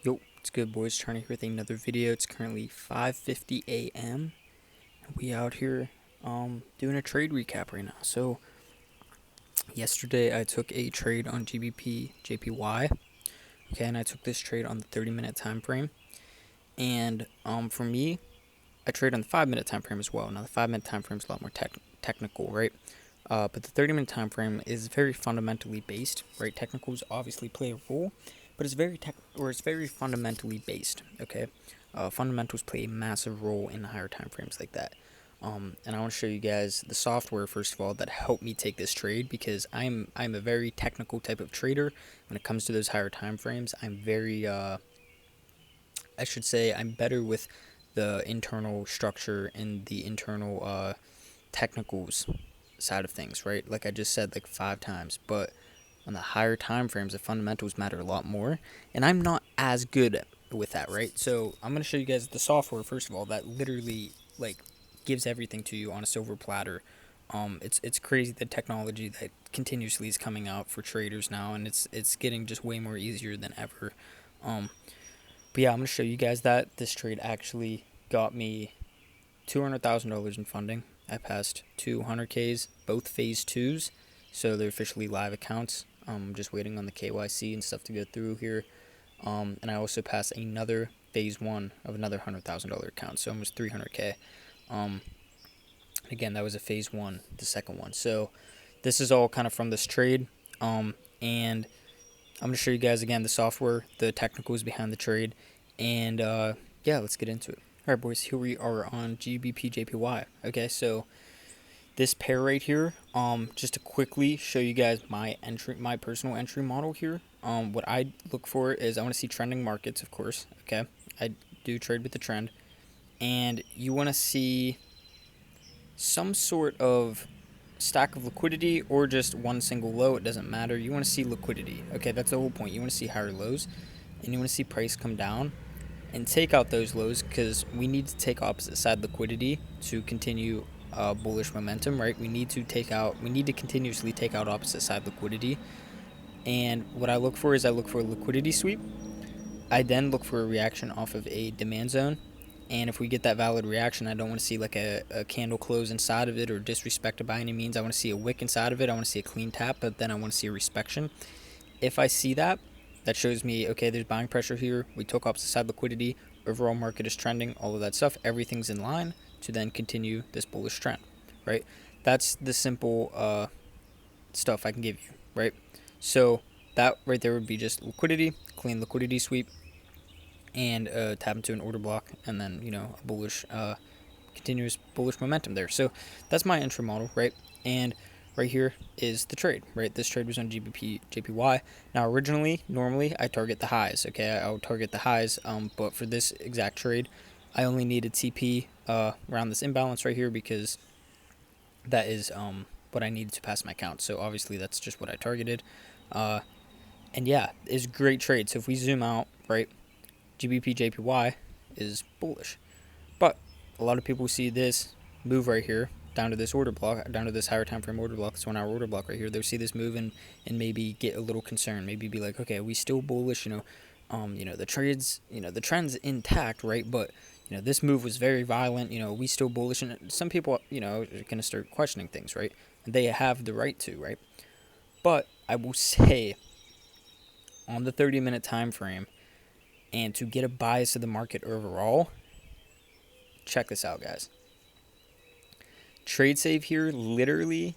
Yo, it's good, boys. Trying to here with another video. It's currently 5:50 a.m. and we out here doing a trade recap right now. So yesterday I took a trade on GBP JPY. Okay, and I took this trade on the 30-minute time frame. And for me, I trade on the 5-minute time frame as well. Now the 5-minute time frame is a lot more technical, right? But the 30-minute time frame is very fundamentally based, right? Technicals obviously play a role, but it's very fundamentally based. Okay, fundamentals play a massive role in higher time frames like that. And I want to show you guys the software first of all that helped me take this trade, because I'm a very technical type of trader. When it comes to those higher time frames, I'm very I should say I'm better with the internal structure and the internal technicals side of things, right? Like I just said like 5 times, but on the higher time frames, the fundamentals matter a lot more, and I'm not as good with that, right? So I'm gonna show you guys the software first of all that literally like gives everything to you on a silver platter. It's crazy the technology that continuously is coming out for traders now, and it's getting just way more easier than ever. But yeah, I'm gonna show you guys that this trade actually got me $200,000 in funding. I passed 200Ks, both phase twos, so they're officially live accounts. I'm just waiting on the KYC and stuff to go through here. And I also passed another phase one of another $100,000 account, so almost 300K. Again, that was a phase one, the second one. So this is all kind of from this trade. And I'm going to show you guys again the software, the technicals behind the trade, and yeah, let's get into it. All right, boys, here we are on GBP JPY. Okay, so this pair right here, just to quickly show you guys my personal entry model here. What I look for is I want to see trending markets, of course. Okay, I do trade with the trend, and you want to see some sort of stack of liquidity or just one single low. It doesn't matter. You want to see liquidity. Okay, that's the whole point. You want to see higher lows, and you want to see price come down and take out those lows, because we need to take opposite side liquidity to continue bullish momentum, right? We need to continuously take out opposite side liquidity. And what I look for is I look for a liquidity sweep. I then look for a reaction off of a demand zone. And if we get that valid reaction, I don't want to see like a candle close inside of it or disrespect it by any means. I want to see a wick inside of it. I want to see a clean tap, but then I want to see a respection. If I see that, that shows me, okay, there's buying pressure here. We took opposite side liquidity. Overall market is trending, all of that stuff. Everything's in line to then continue this bullish trend, right? That's the simple stuff I can give you, right? So that right there would be just liquidity, clean liquidity sweep, and tap into an order block, and then, you know, a bullish, continuous bullish momentum there. So that's my entry model, right? And right here is the trade, right? This trade was on GBP JPY. Now normally I target the highs, okay? I would target the highs, but for this exact trade, I only needed TP around this imbalance right here, because that is what I needed to pass my count. So obviously that's just what I targeted. And yeah, it's a great trade. So if we zoom out, right, GBP JPY is bullish. But a lot of people see this move right here down to this order block, down to this higher time frame order block, this 1 hour order block right here. They'll see this move and maybe get a little concerned, maybe be like, okay, are we still bullish? The trades, the trend's intact, right? But this move was very violent. We still bullish, and some people, are gonna start questioning things, right? And they have the right to, right? But I will say, on the 30-minute time frame, and to get a bias of the market overall, check this out, guys. TradeSave here literally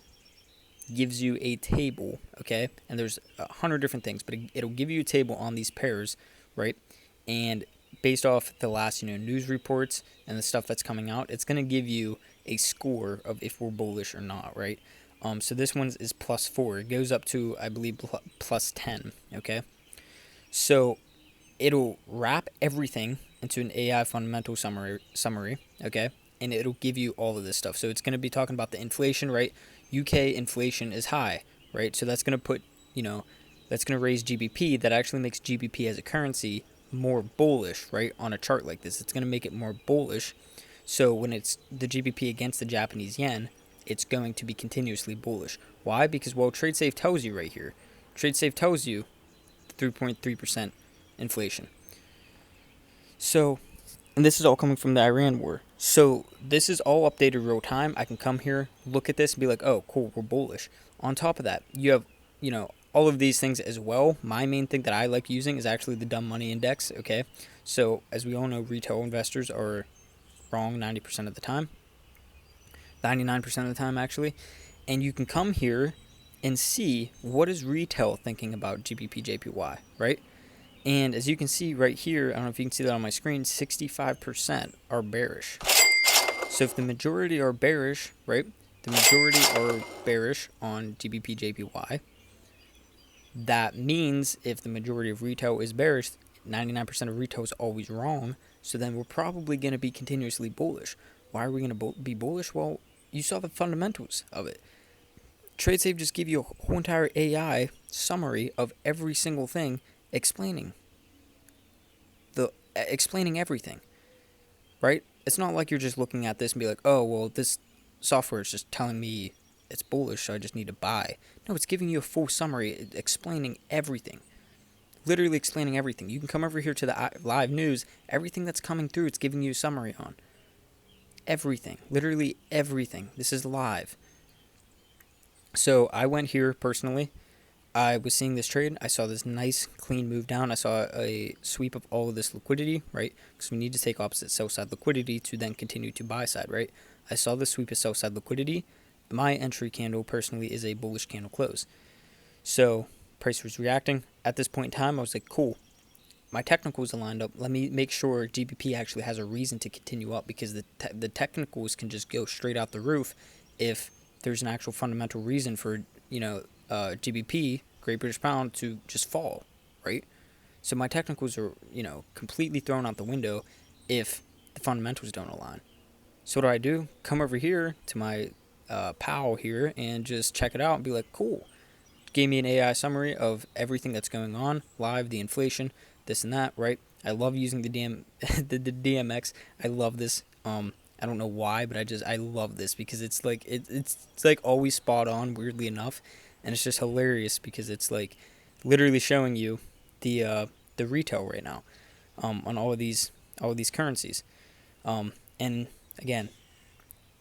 gives you a table, okay? And there's 100 different things, but it'll give you a table on these pairs, right? And based off the last, news reports and the stuff that's coming out, it's going to give you a score of if we're bullish or not, right? So this one is +4. It goes up to, I believe, +10, okay? So it'll wrap everything into an AI fundamental summary, okay? And it'll give you all of this stuff. So it's going to be talking about the inflation, right? UK inflation is high, right? So that's going to put, that's going to raise GBP. That actually makes GBP as a currency more bullish, right? On a chart like this, it's going to make it more bullish. So when it's the GBP against the Japanese yen, it's going to be continuously bullish. Why? Because, well, TradeSave tells you right here. TradeSave tells you 3.3% inflation. So, and this is all coming from the Iran war. So this is all updated real time. I can come here, look at this, and be like, oh, cool, we're bullish. On top of that, you have, all of these things as well. My main thing that I like using is actually the dumb money index. Okay, so as we all know, retail investors are wrong 90% of the time, 99% of the time actually, and you can come here and see what is retail thinking about GBP JPY, right? And as you can see right here, I don't know if you can see that on my screen, 65% are bearish. So if the majority are bearish, right? The majority are bearish on GBP JPY. That means if the majority of retail is bearish, 99% of retail is always wrong. So then we're probably going to be continuously bullish. Why are we going to be bullish? Well, you saw the fundamentals of it. TradeSave just give you a whole entire AI summary of every single thing explaining everything, right? It's not like you're just looking at this and be like, oh, well, this software is just telling me it's bullish, so I just need to buy. No, it's giving you a full summary, explaining everything, literally explaining everything. You can come over here to the live news. Everything that's coming through, it's giving you a summary on everything, literally everything. This is live. So I went here personally. I was seeing this trade. I saw this nice clean move down. I saw a sweep of all of this liquidity, right? Because we need to take opposite sell side liquidity to then continue to buy side, right? I saw the sweep of sell side liquidity. My entry candle personally is a bullish candle close. So price was reacting. At this point in time, I was like, cool. My technicals are lined up. Let me make sure GBP actually has a reason to continue up, because the technicals can just go straight out the roof if there's an actual fundamental reason for, GBP, Great British Pound, to just fall, right? So my technicals are, completely thrown out the window if the fundamentals don't align. So what do? Come over here to my pal here and just check it out and be like, cool. Gave me an AI summary of everything that's going on, live, the inflation, this and that, right? I love using the the DMX. I love this. I don't know why, but I love this because it's like it's like always spot on, weirdly enough, and it's just hilarious because it's like literally showing you the retail right now, on all of these currencies, and again,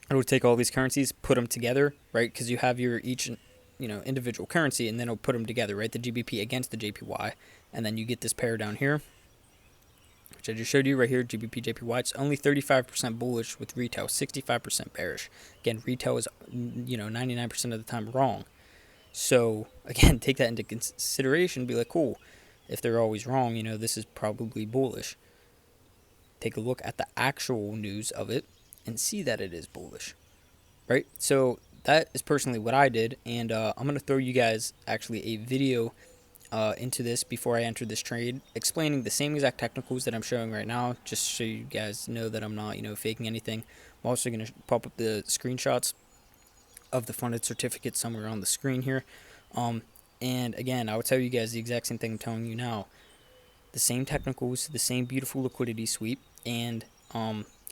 I would take all these currencies, put them together, right? Because you have your each individual currency, and then it'll put them together, right? The GBP against the JPY, and then you get this pair down here, which I just showed you right here, GBP JPY. It's only 35% bullish with retail, 65% bearish. Again, retail is 99% of the time wrong. So again, take that into consideration. Be like, cool, if they're always wrong, this is probably bullish. Take a look at the actual news of it and see that it is bullish, right? So that is personally what I did, and I'm going to throw you guys actually a video into this before I enter this trade, explaining the same exact technicals that I'm showing right now, just so you guys know that I'm not, faking anything. I'm also going to pop up the screenshots of the funded certificate somewhere on the screen here. And again, I will tell you guys the exact same thing I'm telling you now. The same technicals, the same beautiful liquidity sweep, and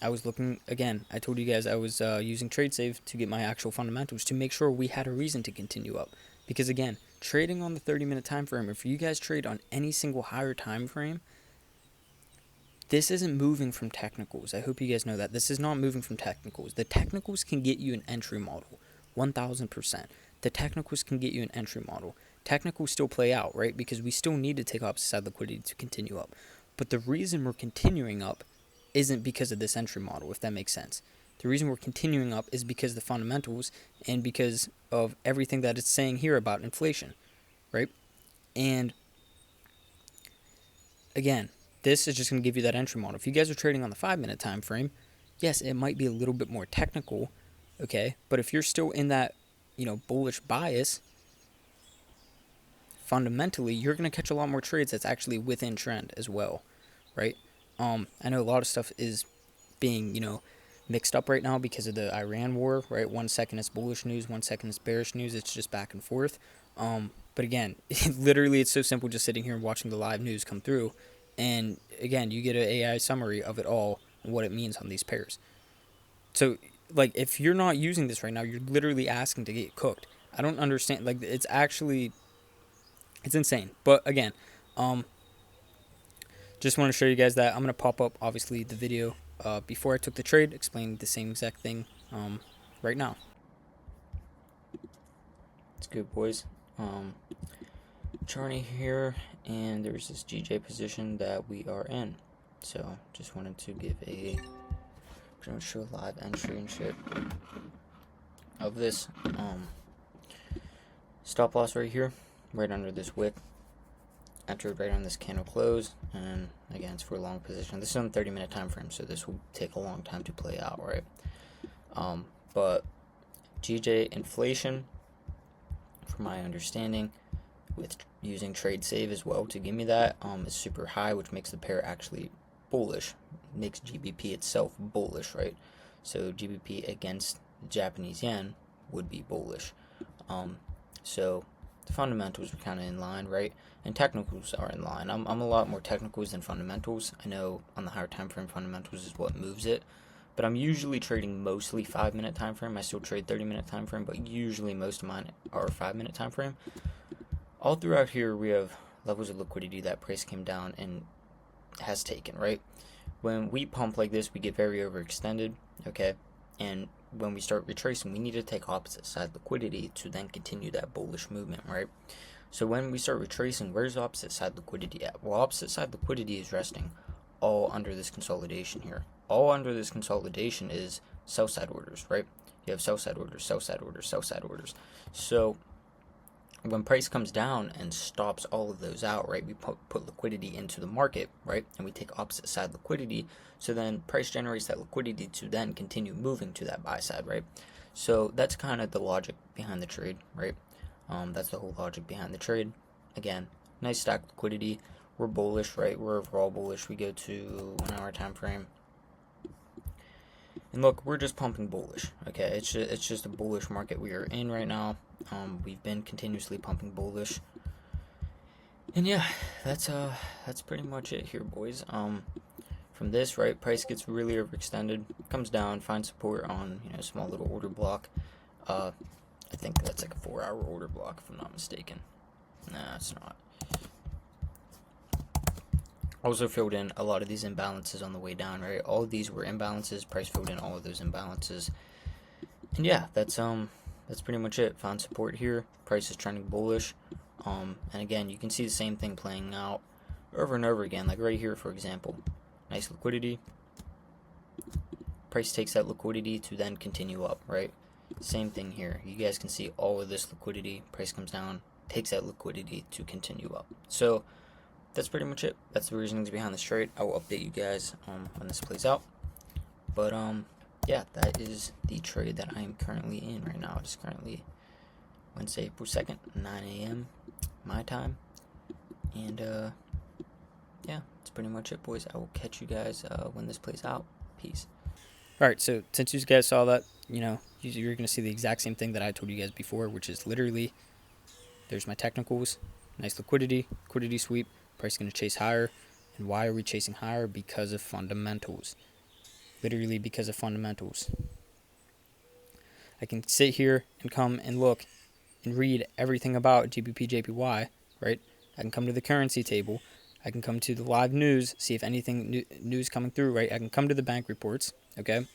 I was looking, again, I told you guys I was using TradeSave to get my actual fundamentals to make sure we had a reason to continue up. Because again, trading on the 30-minute time frame, if you guys trade on any single higher time frame, this isn't moving from technicals. I hope you guys know that. This is not moving from technicals. The technicals can get you an entry model, 1000%. The technicals can get you an entry model. Technicals still play out, right? Because we still need to take opposite side liquidity to continue up. But the reason we're continuing up isn't because of this entry model, if that makes sense. The reason we're continuing up is because of the fundamentals and because of everything that it's saying here about inflation, right? And again, this is just going to give you that entry model. If you guys are trading on the 5-minute time frame, yes, it might be a little bit more technical, okay? But if you're still in that, bullish bias, fundamentally, you're going to catch a lot more trades that's actually within trend as well, right? I know a lot of stuff is being, mixed up right now because of the Iran war, right? 1 second is bullish news, 1 second is bearish news. It's just back and forth. But again, literally, it's so simple just sitting here and watching the live news come through. And again, you get an AI summary of it all and what it means on these pairs. So, like, if you're not using this right now, you're literally asking to get cooked. I don't understand. Like, it's insane. But again, just want to show you guys that I'm going to pop up, obviously, the video before I took the trade, explaining the same exact thing right now. It's good, boys. Charney here, and there's this GJ position that we are in. So just wanted to give a pretty much show live entry and shit of this. Stop loss right here, right under this wick. Entered right on this candle close, and again, it's for a long position. This is on 30-minute time frame, so this will take a long time to play out, right? But GJ inflation, from my understanding, with using TradeSave as well to give me that, is super high, which makes the pair actually bullish, makes GBP itself bullish, right? So GBP against the Japanese yen would be bullish. So the fundamentals are kind of in line, right? And technicals are in line. I'm a lot more technicals than fundamentals. I know on the higher time frame, fundamentals is what moves it, but I'm usually trading mostly 5-minute time frame. I still trade 30-minute time frame, but usually most of mine are 5-minute time frame. All throughout here, we have levels of liquidity that price came down and has taken, right? When we pump like this, we get very overextended, okay? And when we start retracing, we need to take opposite side liquidity to then continue that bullish movement, right? So when we start retracing, where's opposite side liquidity at? Well, opposite side liquidity is resting all under this consolidation here. All under this consolidation is sell side orders, right? You have sell side orders, sell side orders, sell side orders. So when price comes down and stops all of those out, right, we put liquidity into the market, right, and we take opposite side liquidity, so then price generates that liquidity to then continue moving to that buy side, right? So that's kind of the logic behind the trade, right? That's the whole logic behind the trade. Again, nice stack liquidity. We're bullish, right? We're overall bullish. We go to 1 hour time frame. And look, we're just pumping bullish, okay? It's just a bullish market we are in right now. We've been continuously pumping bullish. And yeah, that's pretty much it here, boys. From this, right, price gets really overextended, comes down, finds support on, a small little order block. I think that's like a 4-hour order block, if I'm not mistaken. Nah, it's not. Also filled in a lot of these imbalances on the way down, right? All of these were imbalances. Price filled in all of those imbalances. And yeah, that's pretty much it. Found support here. Price is trending bullish. And again, you can see the same thing playing out over and over again. Like right here, for example. Nice liquidity. Price takes that liquidity to then continue up, right? Same thing here. You guys can see all of this liquidity. Price comes down, takes that liquidity to continue up. So that's pretty much it. That's the reasonings behind this trade. I will update you guys when this plays out. But yeah, that is the trade that I am currently in right now. It's currently Wednesday, April 2nd, 9 a.m. my time. And yeah, that's pretty much it, boys. I will catch you guys when this plays out. Peace. All right, so since you guys saw that, you're going to see the exact same thing that I told you guys before, which is literally, there's my technicals, nice liquidity sweep, price is going to chase higher. And why are we chasing higher? Because of fundamentals. Literally because of fundamentals. I can sit here and come and look and read everything about GBP, JPY, right? I can come to the currency table. I can come to the live news, see if anything news coming through, right? I can come to the bank reports, okay?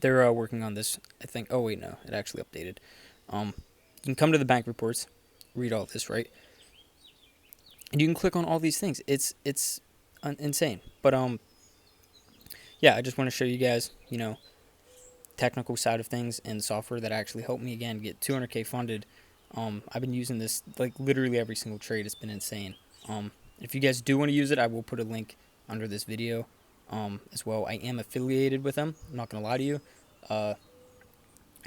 They're working on this, I think. Oh, wait, no. It actually updated. You can come to the bank reports, read all this, right? And you can click on all these things. It's insane. But, yeah, I just want to show you guys, technical side of things and software that actually helped me, again, get 200K funded. I've been using this, like, literally every single trade. It's been insane. If you guys do want to use it, I will put a link under this video as well. I am affiliated with them. I'm not going to lie to you. And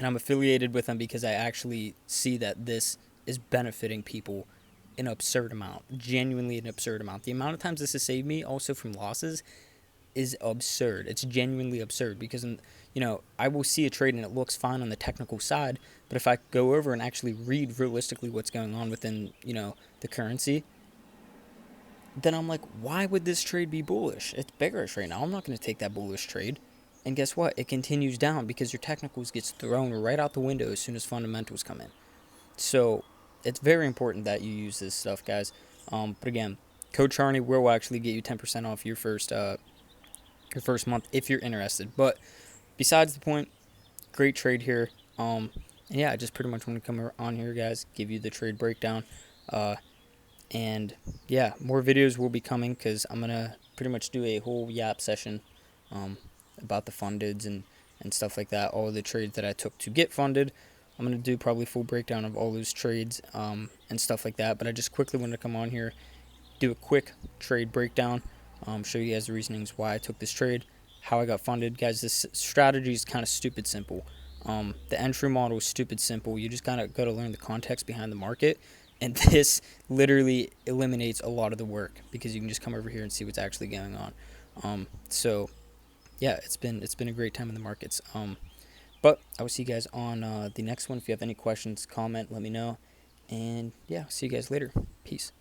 I'm affiliated with them because I actually see that this is benefiting people an absurd amount. Genuinely an absurd amount. The amount of times this has saved me also from losses is absurd. It's genuinely absurd because, I will see a trade and it looks fine on the technical side, but if I go over and actually read realistically what's going on within, the currency, then I'm like, why would this trade be bullish? It's bearish right now. I'm not going to take that bullish trade. And guess what? It continues down because your technicals gets thrown right out the window as soon as fundamentals come in. So it's very important that you use this stuff, guys. But again, Code Charney will actually get you 10% off your first month if you're interested. But besides the point, great trade here. And yeah, I just pretty much want to come on here, guys, give you the trade breakdown. And yeah, more videos will be coming because I'm gonna pretty much do a whole yap session about the fundeds and stuff like that. All the trades that I took to get funded. I'm gonna do probably full breakdown of all those trades and stuff like that. But I just quickly wanted to come on here, do a quick trade breakdown, show you guys the reasonings why I took this trade, how I got funded. Guys, this strategy is kind of stupid simple. The entry model is stupid simple. You just kind of got to learn the context behind the market, and this literally eliminates a lot of the work because you can just come over here and see what's actually going on. So yeah, it's been a great time in the markets. But I will see you guys on the next one. If you have any questions, comment, let me know, and yeah, see you guys later. Peace.